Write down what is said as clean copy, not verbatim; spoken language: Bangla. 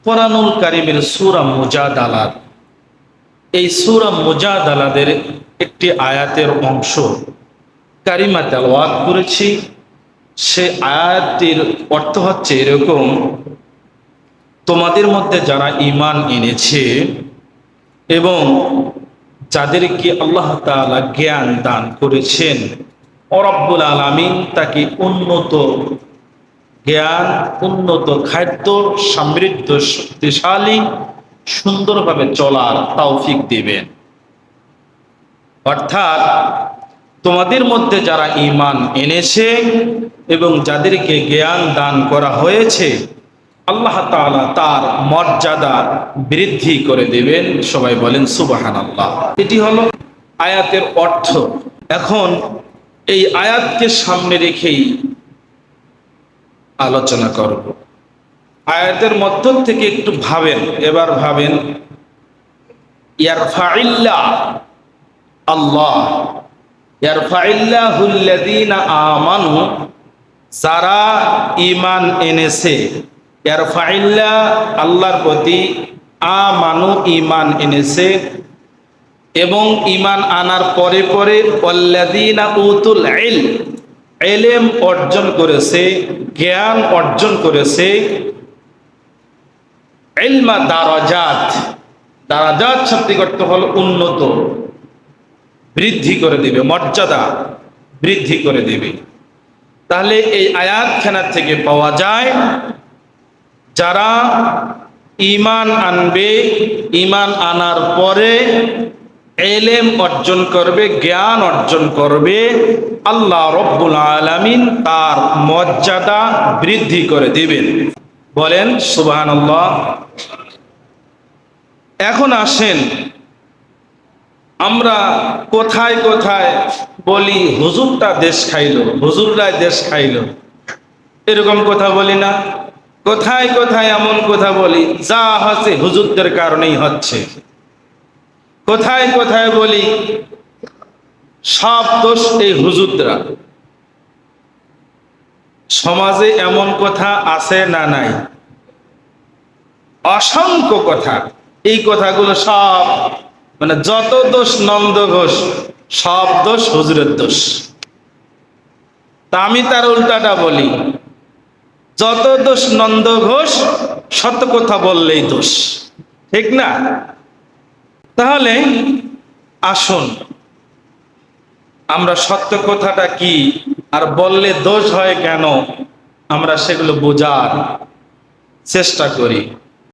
কোরআনুল কারীমের সূরা মুজাদালা, এই সূরা মুজাদালাদের একটি আয়াতের অংশ কারিমা তেলাওয়াত করেছি। সে আয়াতটির অর্থ হচ্ছে এরকম: তোমাদের মধ্যে যারা ঈমান এনেছে এবং যাদেরকে আল্লাহ তাআলা জ্ঞান দান করেছেন, রব্বুল আলামিন তাকে উন্নত জ্ঞান, উন্নত খাদ্য, সমৃদ্ধ, শক্তিশালী, সুন্দরভাবে চলার তৌফিক দিবেন। অর্থাৎ তোমাদের মধ্যে যারা ঈমান এনেছে এবং যাদেরকে জ্ঞান দান করা হয়েছে, আল্লাহ তাআলা তার মর্যাদা বৃদ্ধি করে দেবেন। সবাই বলেন সুবহানাল্লাহ। এটি হলো আয়াতের অর্থ। এখন এই আয়াতকে সামনে রেখেই আলোচনা করব। আয়াতের মধ্য থেকে একটু ভাবেন, এবার ভাবেন, ইয়ারফাইল্লাহ আল্লাহ, ইয়ারফাইল্লাহুল্লাযীনা আমানু, যারা ঈমান এনেছে, ইয়ারফাইল্লাহ আল্লাহর প্রতি, আমানু ঈমান এনেছে এবং ঈমান আনার পরে পরে ওয়াল্লাযীনা উতুল ইলম, ইলম অর্জন করেছে, জ্ঞান অর্জন করেছে। ইলমা দারাজাত, দারাজাত শব্দের অর্থ হলো উন্নত, বৃদ্ধি করে দেবে, মর্যাদা বৃদ্ধি করে দেবে। তাহলে এই আয়াতখানা থেকে পাওয়া যায়, যারা ঈমান আনবে, ঈমান আনার পরে ইলম অর্জন করবে, জ্ঞান অর্জন করবে, আল্লাহ রব্বুল আলামিন তার মর্যাদা বৃদ্ধি করে দিবেন। বলেন সুবহানাল্লাহ। এখন আসেন, আমরা কোথায় কোথায় বলি হুজুরটা দেশ খাইলো, হুজুররাই দেশ খাইলো, এরকম কথা বলি না? কোথায় কোথায় এমন কথা বলি যা হচ্ছে হুজুরদের কারণেই হচ্ছে। কোথায় কোথায় বলি সব দোষ এই হুজুররা। সমাজে এমন কথা আছে না নাই? অসংখ্য কথা। এই কথাগুলো সব, মানে যত দোষ নন্দ ঘোষ, সব দোষ হুজুরের দোষ। তা আমি তার উল্টাটা বলি, যত দোষ নন্দ ঘোষ, সত্য কথা বললেই দোষ, ঠিক না? তাহলে আসুন আমরা সত্য কথাটা কি আর বললে দোষ হয় কেন, আমরা সেগুলো বোঝার চেষ্টা করি।